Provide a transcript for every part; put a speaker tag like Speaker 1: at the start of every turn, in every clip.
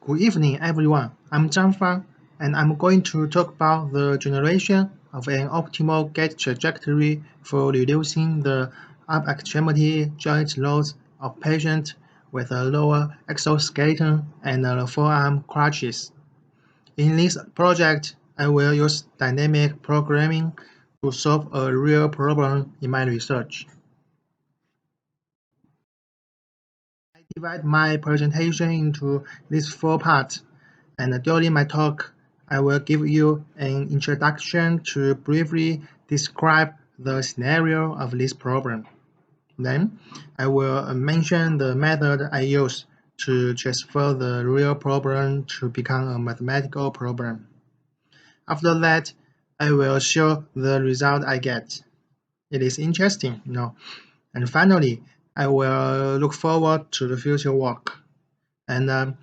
Speaker 1: Good evening, everyone. I'm Zhang, and I'm going to talk about the generation of an optimal gait trajectory for reducing the upper extremity joint loads of patients with a lower exoskeleton and forearm crutches. In this project, I will use dynamic programming to solve a real problem in my research. I divide my presentation into these four parts. And during my talk, I will give you an introduction to briefly describe the scenario of this problem. Then, I will mention the method I use to transfer the real problem to become a mathematical problem. After that, I will show the result I get. It is interesting, And finally, I will look forward to the future work. And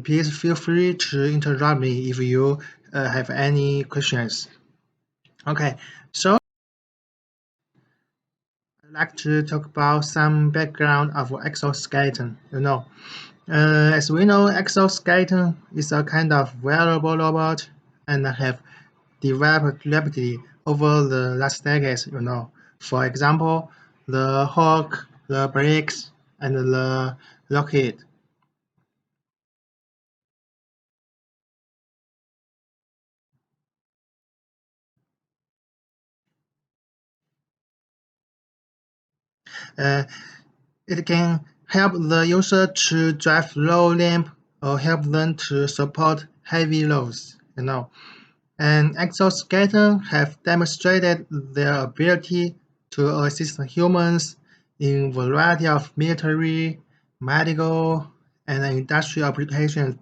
Speaker 1: please feel free to interrupt me if you have any questions. Okay, so I'd like to talk about some background of exoskeleton. As we know, exoskeleton is a kind of wearable robot and have developed rapidly over the last decades. For example, the Hawk, the Bricks, and the Rocket. Uh, It can help the user to drive low limb or help them to support heavy loads. And exoskeleton have demonstrated their ability to assist humans in variety of military, medical, and industrial applications.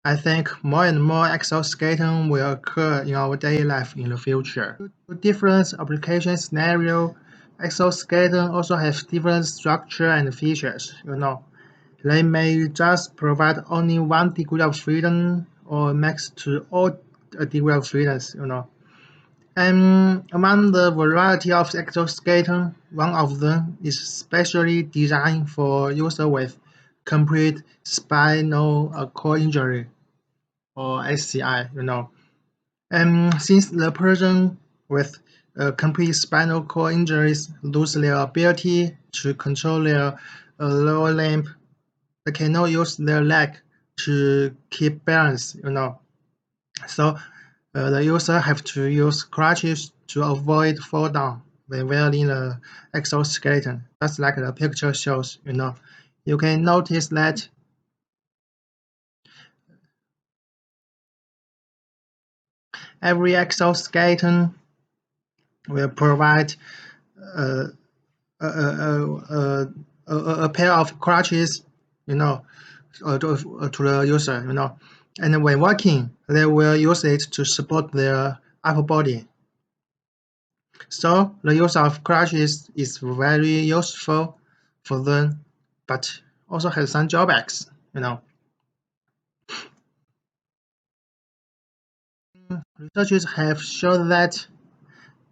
Speaker 1: I think more and more exoskeleton will occur in our daily life in the future. To different application scenario, exoskeleton also have different structure and features. They may just provide only one degree of freedom or max to all a degree of freedoms. And among the variety of exoskeleton, one of them is specially designed for users with complete spinal cord injury or SCI. And since the person with complete spinal cord injuries lose their ability to control their lower limb, they cannot use their leg to keep balance. So the user have to use crutches to avoid fall down when wearing the exoskeleton. Just like the picture shows. You can notice that every exoskeleton will provide uh, a pair of crutches, to the user. And when walking, they will use it to support their upper body. So the use of crutches is very useful for them, but also has some drawbacks. Researchers have shown that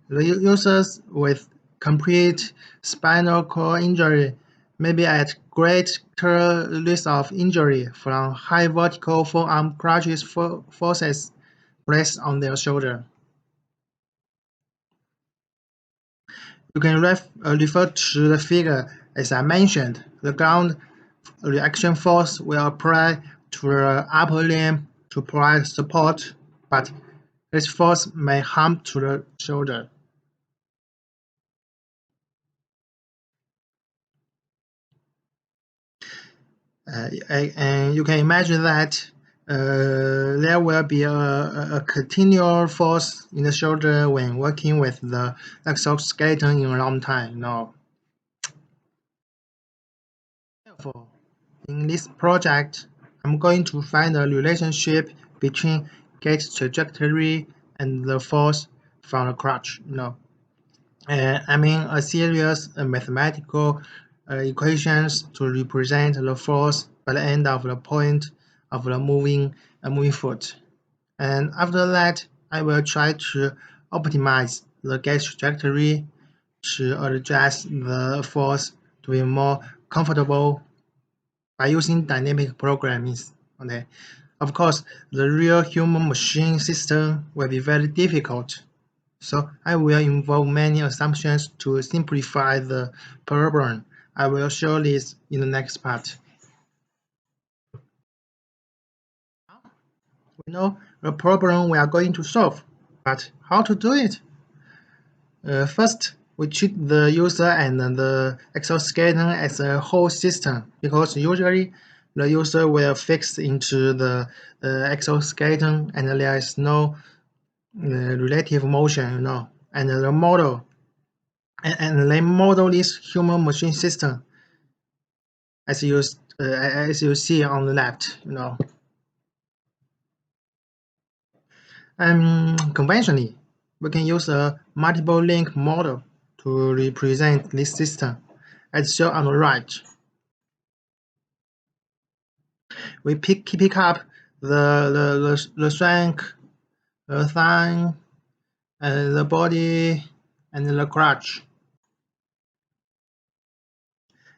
Speaker 1: the users with complete spinal cord injury may be at greater risk of injury from high vertical forearm crutches forces placed on their shoulder. You can refer to the figure as I mentioned. The ground reaction force will apply to the upper limb to provide support, but this force may harm to the shoulder. And you can imagine that there will be a continual force in the shoulder when working with the exoskeleton in a long time. Therefore, in this project, I'm going to find a relationship between gait trajectory and the force from the crutch. I mean a series of mathematical equations to represent the force by the end of the point of the moving foot. And after that, I will try to optimize the gait trajectory to adjust the force to be more comfortable by using dynamic programming. Okay, of course, the real human-machine system will be very difficult. So I will involve many assumptions to simplify the problem. I will show this in the next part. We know the problem we are going to solve, but how to do it? First, we treat the user and the exoskeleton as a whole system because usually the user will fix into the exoskeleton and there is no relative motion, and the model and they model this human machine system as you see on the left, Conventionally, we can use a multiple link model to represent this system, as shown on the right. We pick up the trunk, the thigh, and the body, and the crutch,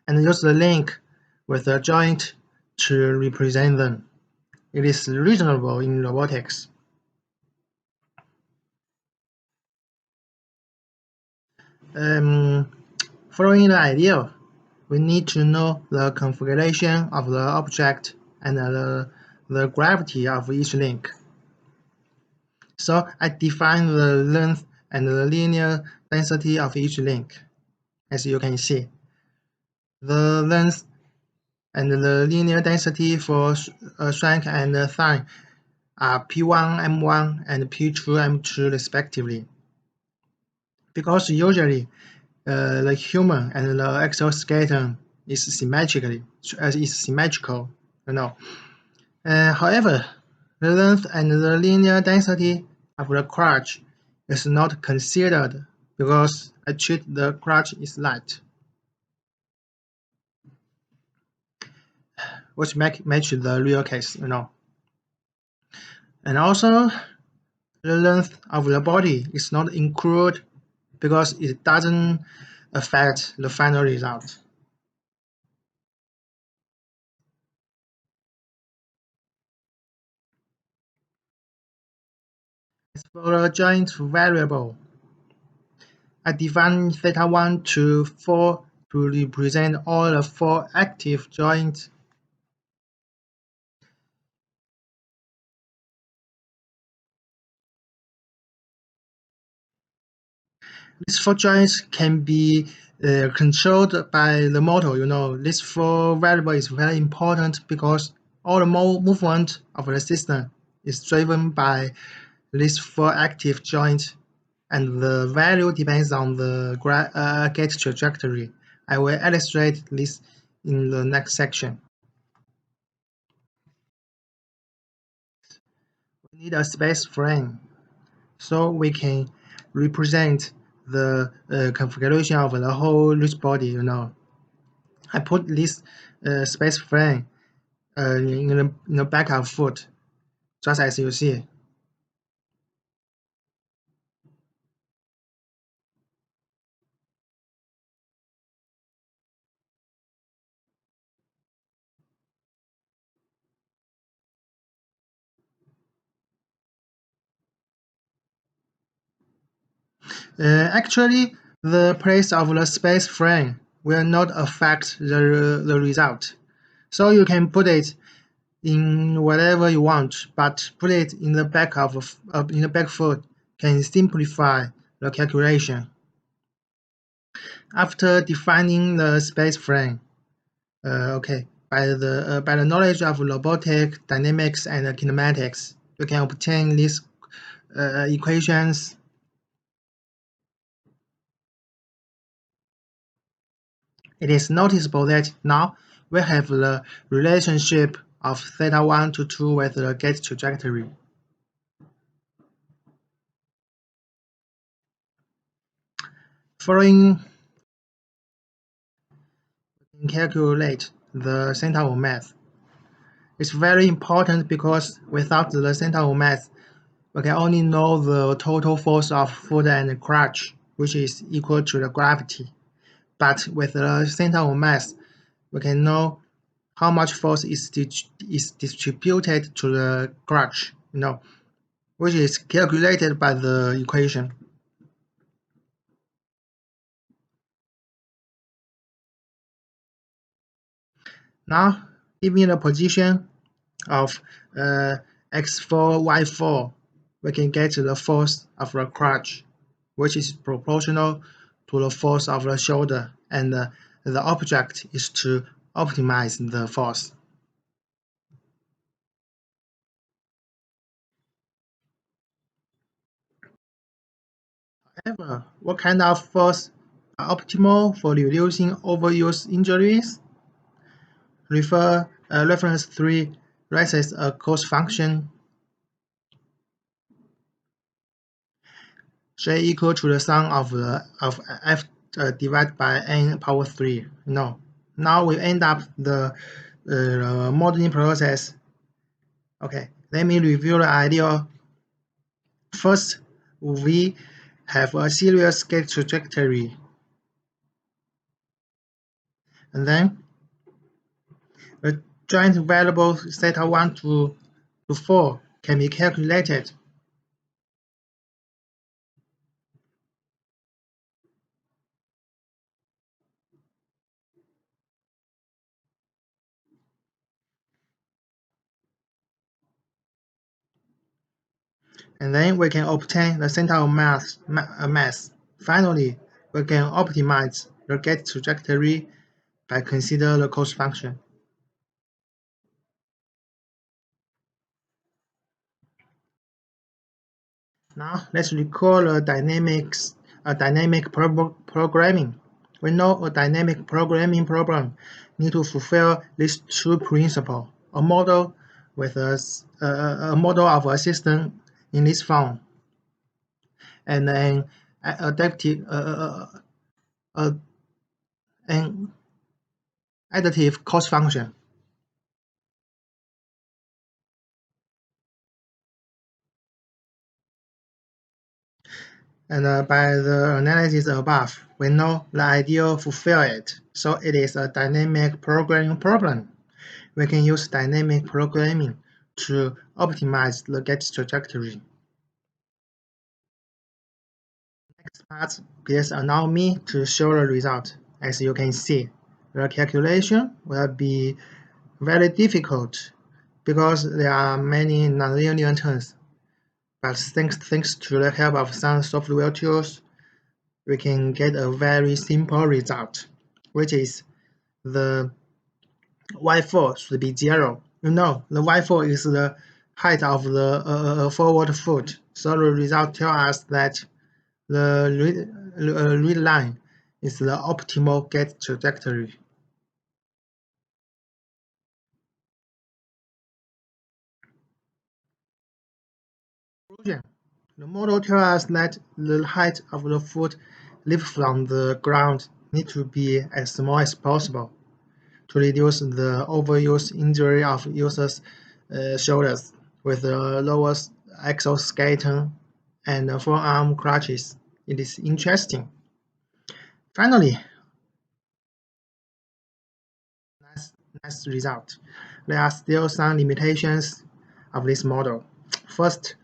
Speaker 1: and use the link with the joint to represent them. It is reasonable in robotics. Um, Following the idea, we need to know the configuration of the object and the gravity of each link. So I define the length and the linear density of each link, as you can see. The length and the linear density for shank and thigh are P1 M1 and P2 M2 respectively. Because usually the human and the exoskeleton is symmetrical, However, the length and the linear density of the crutch is not considered because I treat the crutch is light, which match the real case. And also, the length of the body is not included because it doesn't affect the final result. As for the joint variable, I define theta1 to 4 to represent all the 4 active joints. These 4 joints can be controlled by the motor. This 4 variable is very important because all the movement of the system is driven by these 4 active joints, and the value depends on the gait trajectory. I will illustrate this in the next section. We need a space frame so we can represent the configuration of the whole wrist body. I put this space frame in the back of foot, just as you see. Actually, the place of the space frame will not affect the result. So you can put it in whatever you want, but put it in the back foot can simplify the calculation. After defining the space frame, by the knowledge of robotic dynamics and kinematics, you can obtain these equations. It is noticeable that now we have the relationship of theta1 to 2 with the gait trajectory. Following, we can calculate the center of mass. It's very important because without the center of mass, we can only know the total force of foot and crutch, which is equal to the gravity. But with the center of mass, we can know how much force is distributed to the crutch, which is calculated by the equation. Now, given the position of x4, y4, we can get the force of the crutch, which is proportional to the force of the shoulder, and the object is to optimize the force. However, what kind of force are optimal for reducing overuse injuries? Reference 3 raises a cost function J equal to the sum of f divided by n power 3. Now we end up the modeling process. Okay, let me review the idea. First, we have a serial gait trajectory, and then the joint variables theta 1 to 4 can be calculated. And then we can obtain the center of mass. Finally, we can optimize the gait trajectory by considering the cost function. Now let's recall the dynamic programming. We know a dynamic programming problem need to fulfill these two principles: a model with a model of a system in this form, and an adaptive an additive cost function. And by the analysis above, we know the ideal fulfill it. So it is a dynamic programming problem. We can use dynamic programming to optimize the gait trajectory. Next part, please allow me to show the result. As you can see, the calculation will be very difficult because there are many nonlinear terms. But thanks to the help of some software tools, we can get a very simple result, which is the y4 should be 0. The y4 is the height of the forward foot, so the result tells us that the red line is the optimal gait trajectory. Conclusion. The model tells us that the height of the foot lifted from the ground needs to be as small as possible to reduce the overuse injury of users' shoulders with the lowest exoskeleton and forearm crutches. It is interesting. Finally, nice result. There are still some limitations of this model. First,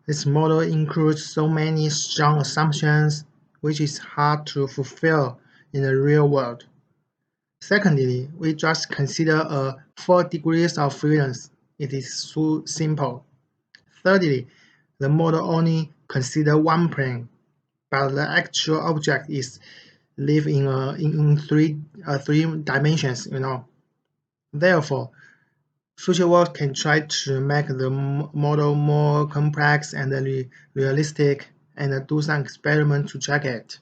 Speaker 1: this model includes so many strong assumptions which is hard to fulfill in the real world. Secondly, we just consider 4 degrees of freedom. It is so simple. Thirdly, the model only considers one plane, but the actual object is live in three dimensions. Therefore, future work can try to make the model more complex and realistic, and do some experiment to check it.